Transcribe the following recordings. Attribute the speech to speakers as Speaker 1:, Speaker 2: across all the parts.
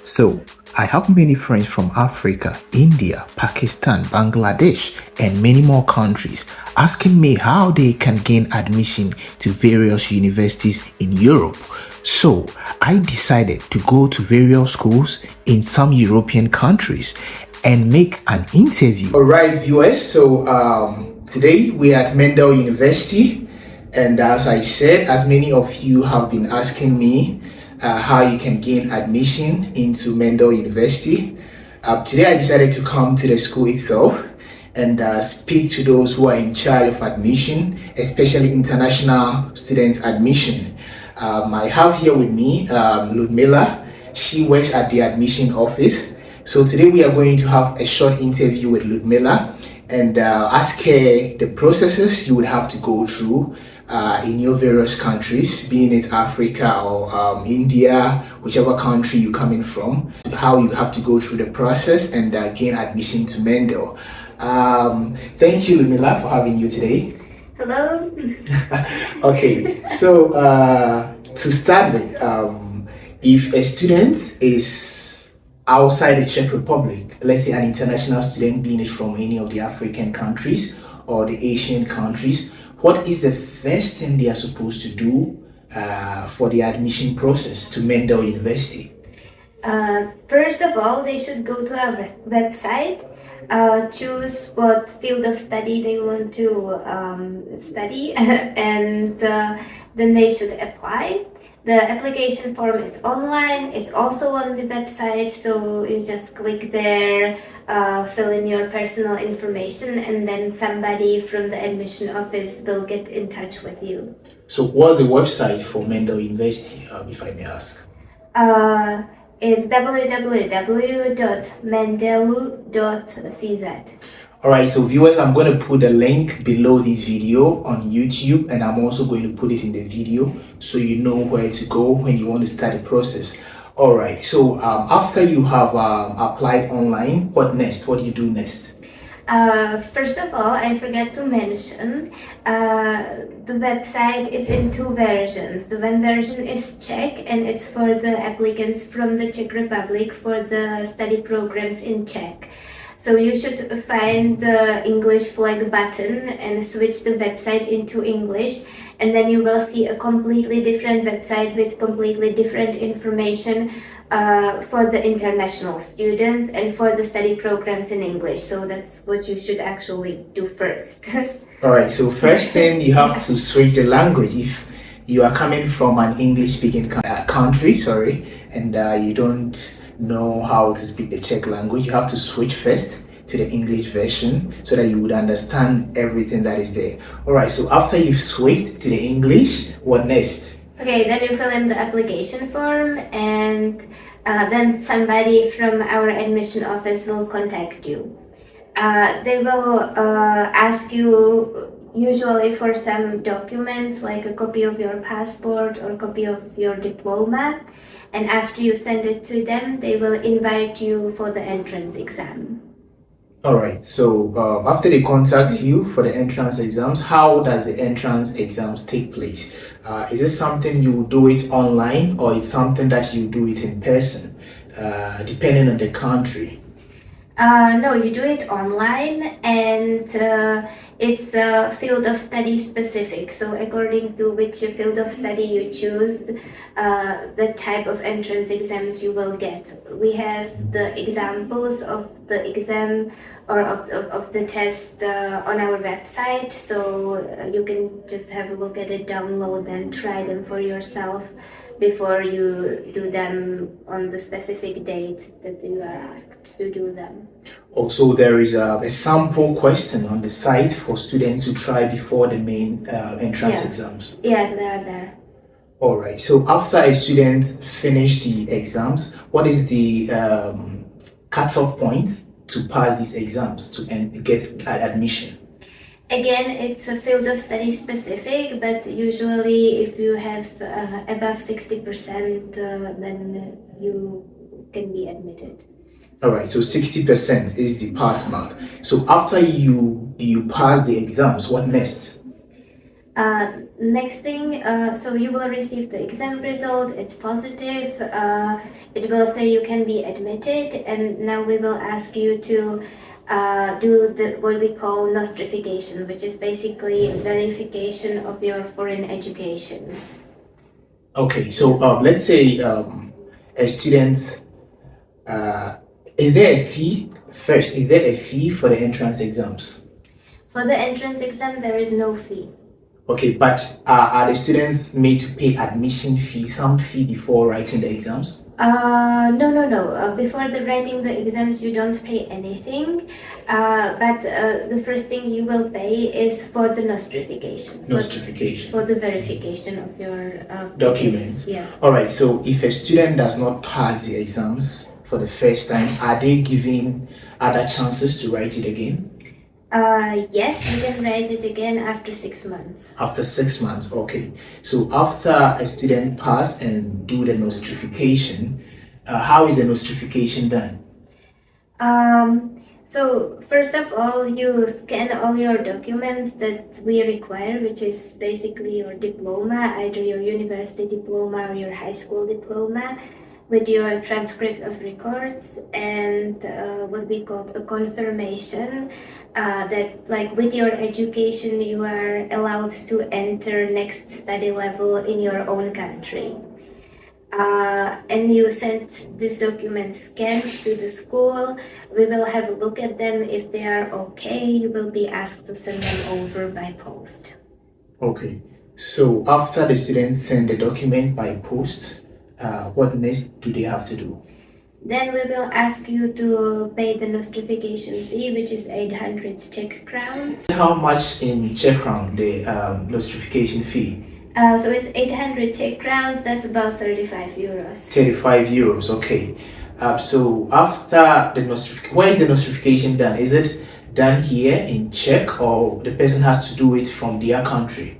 Speaker 1: So, I have many friends from Africa, India, Pakistan, Bangladesh, and many more countries asking me how they can gain admission to various universities in Europe. So, I decided to go to various schools in some European countries and make an interview. All right, viewers. So, today we are at Mendel University, and as I said, as many of you have been asking me how you can gain admission into Mendel University, today I decided to come to the school itself and speak to those who are in charge of admission, especially international students admission. I have here with me Ludmila. She works at the admission office. So today we are going to have a short interview with Ludmila and ask her the processes you would have to go through in your various countries, being it Africa or India, whichever country you're coming from, how you have to go through the process and gain admission to Mendel. Thank you, Ludmila, for having you today.
Speaker 2: Hello.
Speaker 1: Okay, so to start with, if a student is outside the Czech Republic, let's say an international student, being it from any of the African countries or the Asian countries, what is the first thing they are supposed to do for the admission process to Mendel University?
Speaker 2: First of all, they should go to our website, choose what field of study they want to study, and then they should apply. The application form is online, it's also on the website, so you just click there, fill in your personal information, and then somebody from the admission office will get in touch with you.
Speaker 1: So what's the website for Mendel University, if I may ask?
Speaker 2: It's www.mendelu.cz.
Speaker 1: Alright, so viewers, I'm going to put a link below this video on YouTube, and I'm also going to put it in the video so you know where to go when you want to start the process. Alright, so after you have applied online, what next? What do you do next?
Speaker 2: First of all, I forgot to mention, the website is in two versions. The one version is Czech, and it's for the applicants from the Czech Republic for the study programs in Czech. So you should find the English flag button and switch the website into English, and then you will see a completely different website with completely different information for the international students and for the study programs in English. So that's what you should actually do first.
Speaker 1: Alright, so first thing you have to switch the language. If you are coming from an English-speaking country, and you don't know how to speak the Czech language, you have to switch first to the English version so that you would understand everything that is there. Alright, so after you've switched to the English, what next?
Speaker 2: Okay, then you fill in the application form, and then somebody from our admission office will contact you. They will ask you usually for some documents like a copy of your passport or copy of your diploma, and after you send it to them, they will invite you for the entrance exam.
Speaker 1: Alright, so after they contact you for the entrance exams, how does the entrance exams take place? Is it something you do it online, or it's something that you do it in person, depending on the country?
Speaker 2: No, you do it online, and it's field of study specific. So according to which field of study you choose, the type of entrance exams you will get. We have the examples of the exam or of the test on our website, so you can just have a look at it, download and try them for yourself before you do them on the specific date that you are asked to do them.
Speaker 1: Also, there is a sample question on the site for students to try before the main entrance exams.
Speaker 2: Yeah, they are there.
Speaker 1: Alright, so after a student finishes the exams, what is the cutoff point to pass these exams to get admission?
Speaker 2: Again, it's a field of study specific, but usually if you have above 60%, then you can be admitted.
Speaker 1: Alright, so 60% is the pass mark. So after you pass the exams, what next?
Speaker 2: Next thing, so you will receive the exam result, it's positive, it will say you can be admitted, and now we will ask you to do what we call nostrification, which is basically verification of your foreign education.
Speaker 1: Okay, so let's say a student, is there a fee? First, is there a fee for the entrance exams?
Speaker 2: For the entrance exam, there is no fee.
Speaker 1: Okay, but are the students made to pay admission fee, some fee before writing the exams?
Speaker 2: No. Before writing the exams, you don't pay anything. But the first thing you will pay is for the nostrification.
Speaker 1: Nostrification.
Speaker 2: For the verification of your
Speaker 1: documents.
Speaker 2: Yeah.
Speaker 1: All right. So if a student does not pass the exams for the first time, are they given other chances to write it again?
Speaker 2: Yes, you can write it again after 6 months.
Speaker 1: After 6 months, okay. So after a student pass and do the nostrification, how is the nostrification done?
Speaker 2: So first of all, you scan all your documents that we require, which is basically your diploma, either your university diploma or your high school diploma, with your transcript of records and what we call a confirmation that, like, with your education you are allowed to enter next study level in your own country. And you send these documents scanned to the school. We will have a look at them. If they are okay, you will be asked to send them over by post.
Speaker 1: Okay. So after the students send the document by post, what next do they have to do?
Speaker 2: Then we will ask you to pay the nostrification fee, which is 800 Czech crowns.
Speaker 1: How much in Czech crown, the nostrification fee?
Speaker 2: So it's 800 Czech crowns, that's about 35 euros.
Speaker 1: 35 euros, okay. So after the nostrification, where is the nostrification done? Is it done here in Czech, or the person has to do it from their country?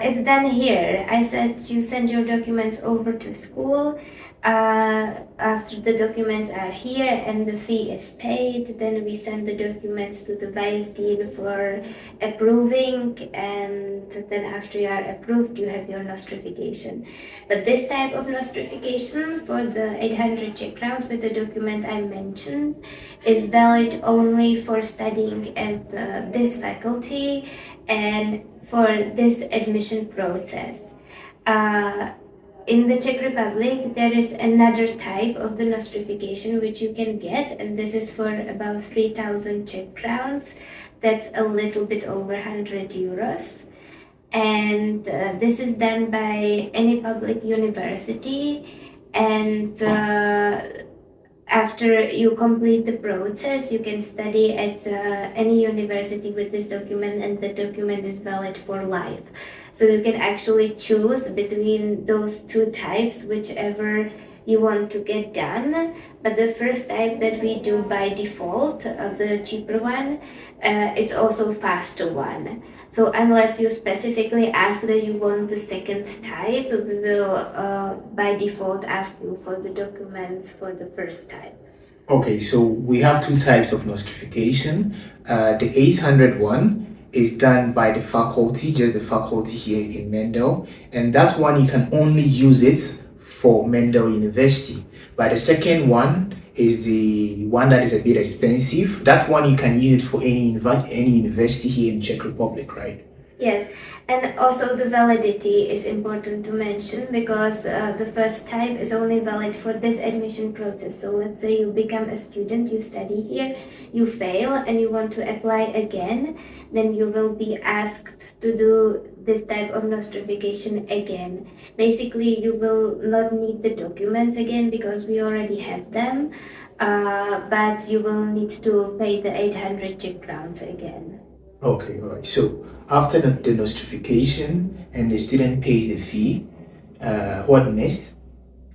Speaker 2: It's done here. I said you send your documents over to school. After the documents are here and the fee is paid, then we send the documents to the vice dean for approving, and then after you are approved, you have your nostrification. But this type of nostrification for the 800 Czech crowns with the document I mentioned is valid only for studying at this faculty and for this admission process. In the Czech Republic, there is another type of the nostrification which you can get, and this is for about 3,000 Czech crowns. That's a little bit over 100 euros. And this is done by any public university, and after you complete the process, you can study at any university with this document, and the document is valid for life. So you can actually choose between those two types, whichever you want to get done. But the first type that we do by default, the cheaper one, it's also faster one. So unless you specifically ask that you want the second type, we will by default ask you for the documents for the first type.
Speaker 1: Okay, so we have two types of notification. The 800 one is done by the faculty, just the faculty here in Mendel, and that one you can only use it for Mendel University. But the second one is the one that is a bit expensive. That one you can use it for any university here in Czech Republic, right?
Speaker 2: Yes, and also the validity is important to mention, because the first type is only valid for this admission process. So let's say you become a student, you study here, you fail and you want to apply again, then you will be asked to do this type of nostrification again. Basically, you will not need the documents again because we already have them, but you will need to pay the 800 Czech crowns again.
Speaker 1: Okay, all right. So after the notification and the student pays the fee, what next?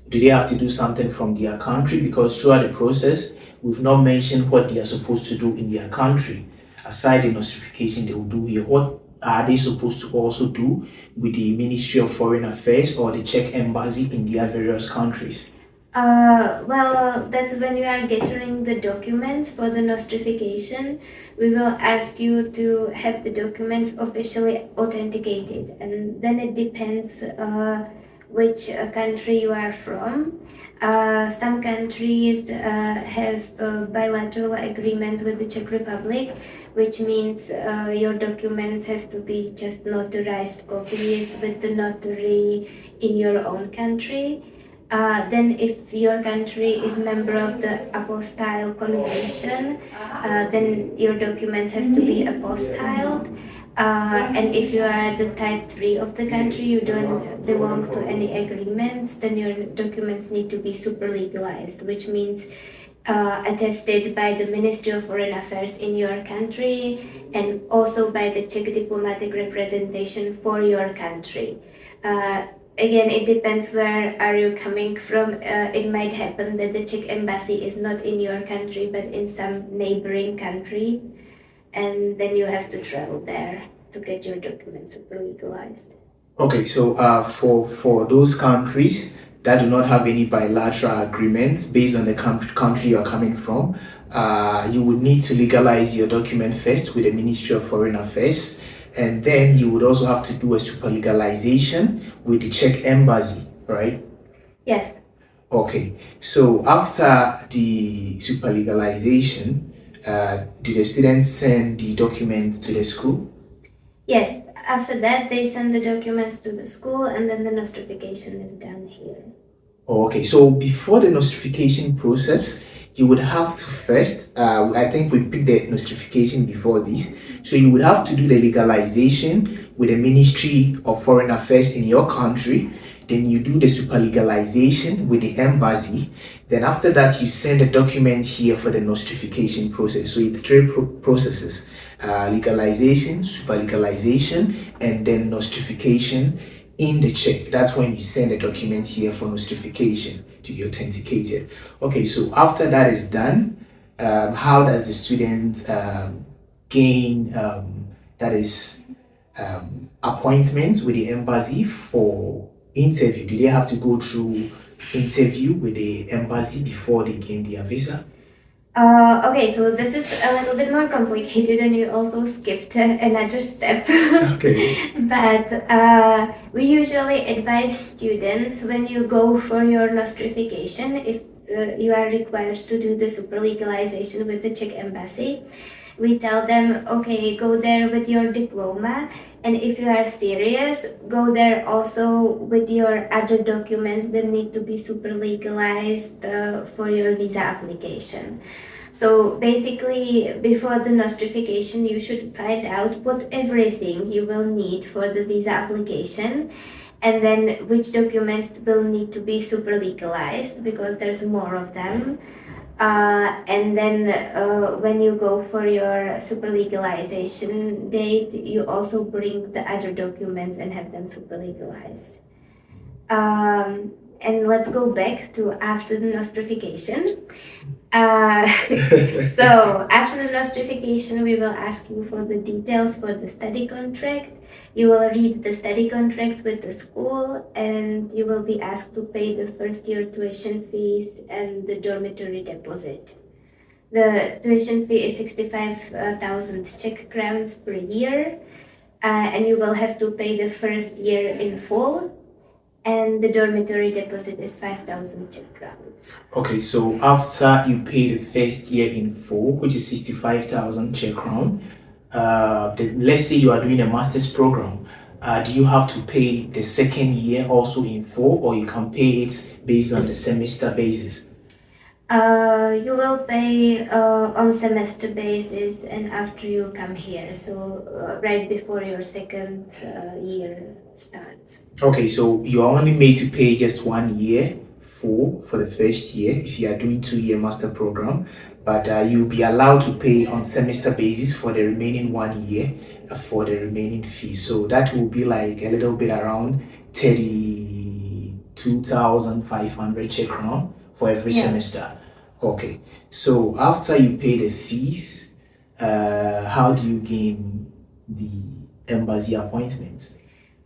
Speaker 1: Do they have to do something from their country? Because throughout the process, we've not mentioned what they are supposed to do in their country. Aside the notification they will do here, what are they supposed to also do with the Ministry of Foreign Affairs or the Czech Embassy in their various countries?
Speaker 2: Well, that's when you are gathering the documents for the nostrification. We will ask you to have the documents officially authenticated, and then it depends which country you are from. Some countries have a bilateral agreement with the Czech Republic, which means your documents have to be just notarized copies with the notary in your own country. Then if your country is member of the apostille convention, then your documents have to be apostilled. And if you are the type 3 of the country, you don't belong to any agreements, then your documents need to be super legalized, which means attested by the Ministry of Foreign Affairs in your country and also by the Czech diplomatic representation for your country. Again, it depends where are you coming from. It might happen that the Czech embassy is not in your country but in some neighboring country, and then you have to travel there to get your documents super legalized.
Speaker 1: Okay, so for those countries that do not have any bilateral agreements based on the country you are coming from, you would need to legalize your document first with the Ministry of Foreign Affairs, and then you would also have to do a super legalization with the Czech embassy, right?
Speaker 2: Yes.
Speaker 1: Okay, so after the super legalization, do the students send the documents to the school?
Speaker 2: Yes. After that, they send the documents to the school, and then the nostrification is done here.
Speaker 1: Okay, so before the notification process, you would have to first, I think we picked the notification before this, so you would have to do the legalization with the Ministry of Foreign Affairs in your country. Then you do the super legalization with the embassy. Then after that, you send a document here for the notification process. So it's three processes: legalization, super legalization, and then notification in the Czech. That's when you send a document here for notification to be authenticated. Okay, so after that is done, how does the student gain that is appointments with the embassy for interview? Do they have to go through interview with the embassy before they gain their visa?
Speaker 2: Okay, so this is a little bit more complicated, and you also skipped another step.
Speaker 1: Okay.
Speaker 2: But we usually advise students when you go for your nostrification, if you are required to do the super legalization with the Czech embassy, we tell them, okay, go there with your diploma, and if you are serious, go there also with your other documents that need to be super legalized for your visa application. So basically, before the nostrification, you should find out what everything you will need for the visa application, and then which documents will need to be super legalized, because there's more of them. And then when you go for your super legalization date, you also bring the other documents and have them super legalized. And let's go back to after the nostrification. So after the nostrification, we will ask you for the details for the study contract. You will read the study contract with the school, and you will be asked to pay the first year tuition fees and the dormitory deposit. The tuition fee is 65,000 Czech crowns per year, and you will have to pay the first year in full, and the dormitory deposit is 5,000 Czech crowns.
Speaker 1: Okay, so after you pay the first year in full, which is 65,000 Czech crown, let's say you are doing a master's program, do you have to pay the second year also in full, or you can pay it based on the semester basis?
Speaker 2: You will pay on semester basis and after you come here, so right before your second year starts.
Speaker 1: Okay, so you are only made to pay just 1 year full for the first year if you are doing 2-year master program, but you'll be allowed to pay on semester basis for the remaining 1 year for the remaining fee. So that will be like a little bit around 32,500 Czech crown for every semester. Okay, so after you pay the fees, how do you gain the embassy appointments?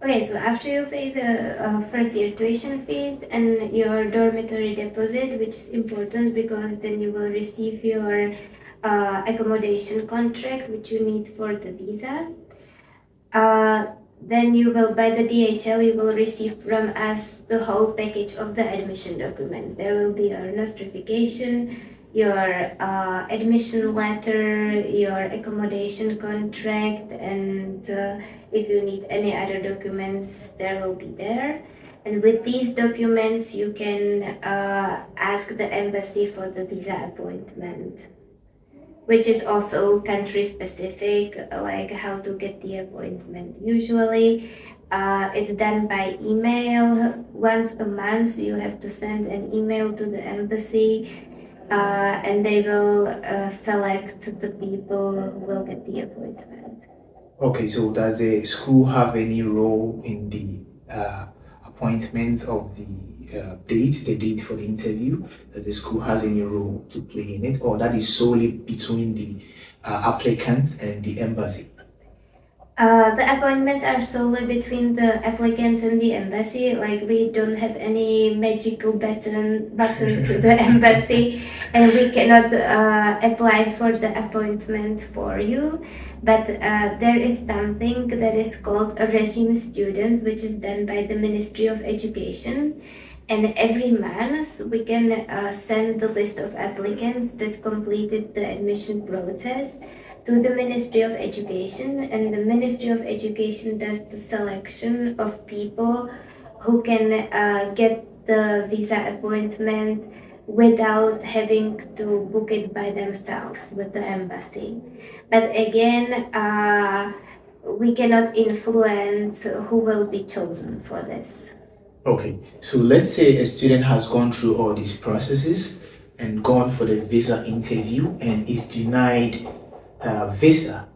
Speaker 2: Okay, so after you pay the first year tuition fees and your dormitory deposit, which is important because then you will receive your accommodation contract, which you need for the visa. Uh, then you will, by the DHL, you will receive from us the whole package of the admission documents. There will be your nostrification, your admission letter, your accommodation contract, and if you need any other documents, there will be there. And with these documents, you can ask the embassy for the visa appointment, which is also country specific, like how to get the appointment. Usually, it's done by email. Once a month, you have to send an email to the embassy, and they will select the people who will get the appointment.
Speaker 1: Okay, so does the school have any role in the appointment of the date for the interview? Does the school has any role to play in it, or that is solely between the applicants and the embassy?
Speaker 2: The appointments are solely between the applicants and the embassy. Like we don't have any magical button to the embassy, and we cannot apply for the appointment for you. But there is something that is called a regime student, which is done by the Ministry of Education. And every month we can send the list of applicants that completed the admission process to the Ministry of Education, and the Ministry of Education does the selection of people who can get the visa appointment without having to book it by themselves with the embassy. But again, we cannot influence who will be chosen for this.
Speaker 1: Okay, so let's say a student has gone through all these processes and gone for the visa interview and is denied visa.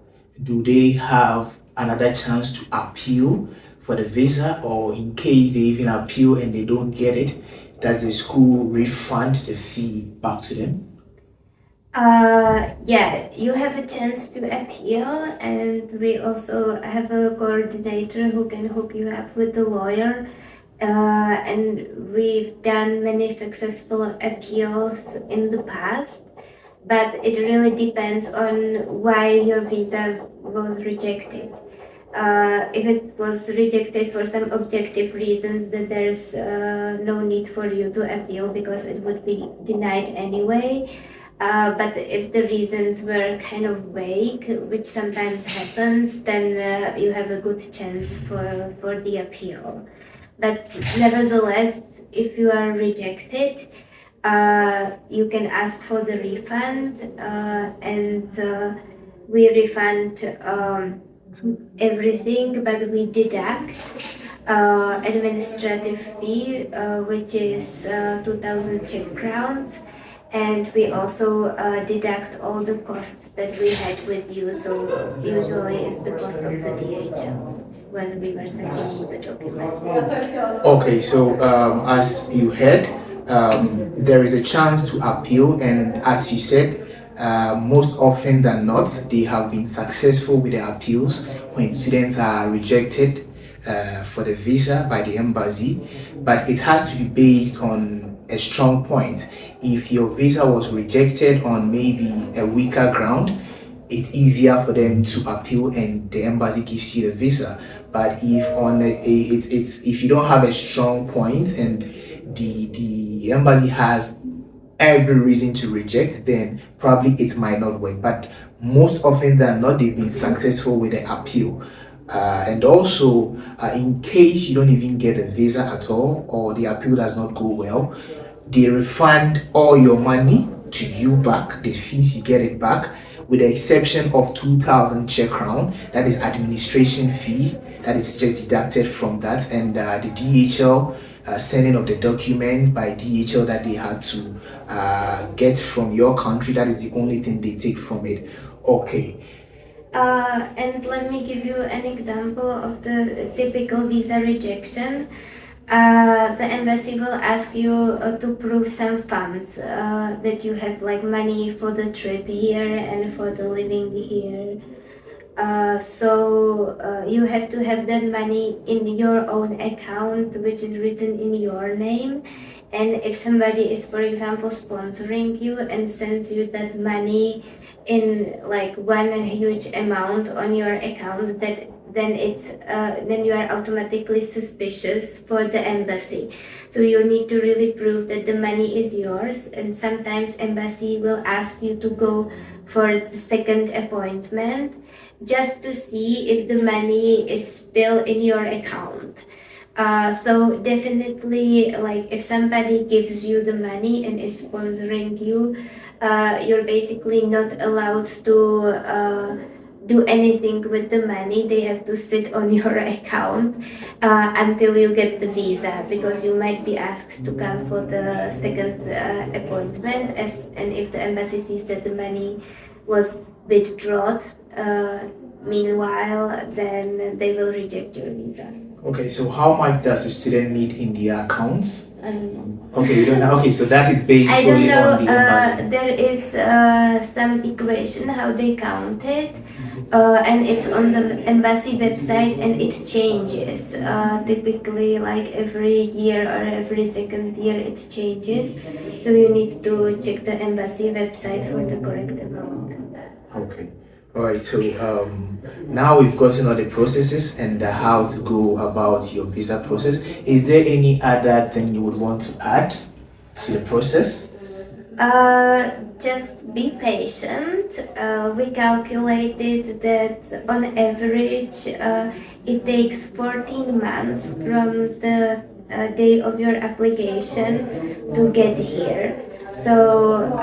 Speaker 1: Do they have another chance to appeal for the visa, or in case they even appeal and they don't get it, does the school refund the fee back to them?
Speaker 2: Yeah, you have a chance to appeal, and we also have a coordinator who can hook you up with the lawyer. And we've done many successful appeals in the past, but it really depends on why your visa was rejected. If it was rejected for some objective reasons, then there's no need for you to appeal because it would be denied anyway. But if the reasons were kind of vague, which sometimes happens, then you have a good chance for the appeal. But nevertheless, if you are rejected, you can ask for the refund, and we refund everything, but we deduct administrative fee, which is 2,000 Czech crowns. And we also deduct all the costs that we had with you. So usually it's the cost of the DHL when we were sending you the documents.
Speaker 1: Okay, so as you heard, there is a chance to appeal, and as you said, most often than not, they have been successful with their appeals when students are rejected for the visa by the embassy. But it has to be based on a strong point. If your visa was rejected on maybe a weaker ground, it's easier for them to appeal and the embassy gives you the visa. But if on it's if you don't have a strong point and the embassy has every reason to reject, then probably it might not work. But most often than not, they've been successful with the appeal. And also, in case you don't even get a visa at all or the appeal does not go well, they refund all your money to you back, the fees you get it back, with the exception of 2,000 Czech crown. That is administration fee. That is just deducted from that, and the DHL sending of the document by DHL that they had to get from your country. That is the only thing they take from it. Okay.
Speaker 2: And let me give you an example of the typical visa rejection. The embassy will ask you to prove some funds that you have, like money for the trip here and for the living here. You have to have that money in your own account, which is written in your name. And if somebody is, for example, sponsoring you and sends you that money in like one huge amount on your account, that then you are automatically suspicious for the embassy. So you need to really prove that the money is yours. And sometimes embassy will ask you to go for the second appointment just to see if the money is still in your account. So definitely, like if somebody gives you the money and is sponsoring you, you're basically not allowed to do anything with the money. They have to sit on your account until you get the visa, because you might be asked to come for the second appointment. And if the embassy sees that the money was withdrawn, meanwhile, then they will reject your visa.
Speaker 1: Okay, so how much does a student need in their accounts?
Speaker 2: I don't know.
Speaker 1: Okay, you don't know. Okay, so that is based
Speaker 2: I don't
Speaker 1: solely
Speaker 2: know.
Speaker 1: on the embassy.
Speaker 2: There is some equation how they count it, and it's on the embassy website, and it changes. Typically, like every year or every second year, it changes. So you need to check the embassy website for the correct amount.
Speaker 1: Okay. All right. So now we've gotten all the processes and how to go about your visa process. Is there any other thing you would want to add to the process?
Speaker 2: Just be patient. We calculated that on average it takes 14 months from the day of your application to get here. So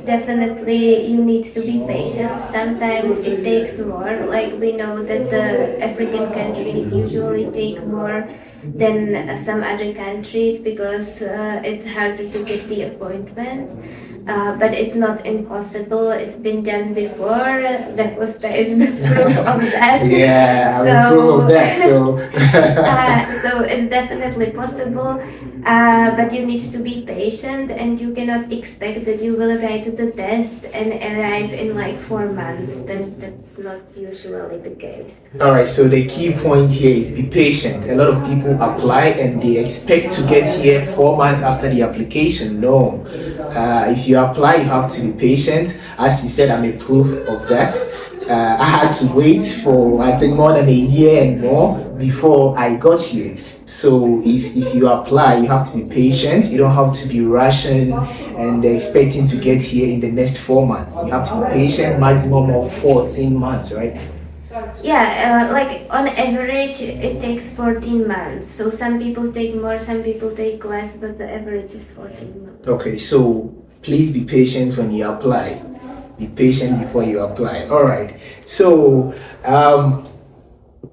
Speaker 2: definitely you need to be patient. Sometimes it takes more. Like we know that the African countries usually take more than some other countries, because it's harder to get the appointments. But it's not impossible. It's been done before. That was the proof of that.
Speaker 1: Yeah, I'm proof of that. So,
Speaker 2: so it's definitely possible. But you need to be patient, and you cannot expect that you will write the test and arrive in like 4 months. That's not usually the case.
Speaker 1: all right. So the key point here is be patient. A lot of people apply and they expect to get here 4 months after the application. No, if you apply, you have to be patient. As you said, I'm a proof of that. I had to wait for I think more than a year and more before I got here. So if you apply, you have to be patient. You don't have to be rushing and expecting to get here in the next 4 months. You have to be patient, maximum of 14 months, right?
Speaker 2: Yeah, like on average, it takes 14 months. So some people take more, some people take less, but the average is 14 months.
Speaker 1: Okay, so please be patient when you apply. Be patient before you apply. All right. So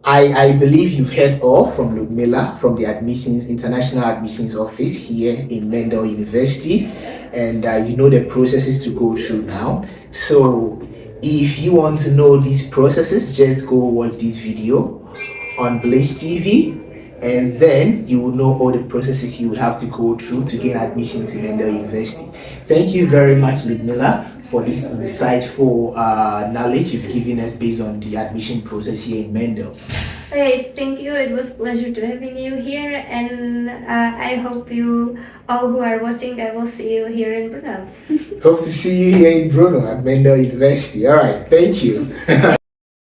Speaker 1: I believe you've heard all from Ludmila from the admissions international admissions office here in Mendel University, and you know the processes to go through now. So if you want to know these processes, just go watch this video on Blaze TV, and then you will know all the processes you will have to go through to gain admission to Mendel University. Thank you very much, Ludmila, for this insightful knowledge you've given us based on the admission process here in Mendel.
Speaker 2: Okay, thank you. It was a pleasure to having you here, and I hope you all who are watching, I will see you here in Brno.
Speaker 1: Hope to see you here in Brno at Mendel University. All right, thank you.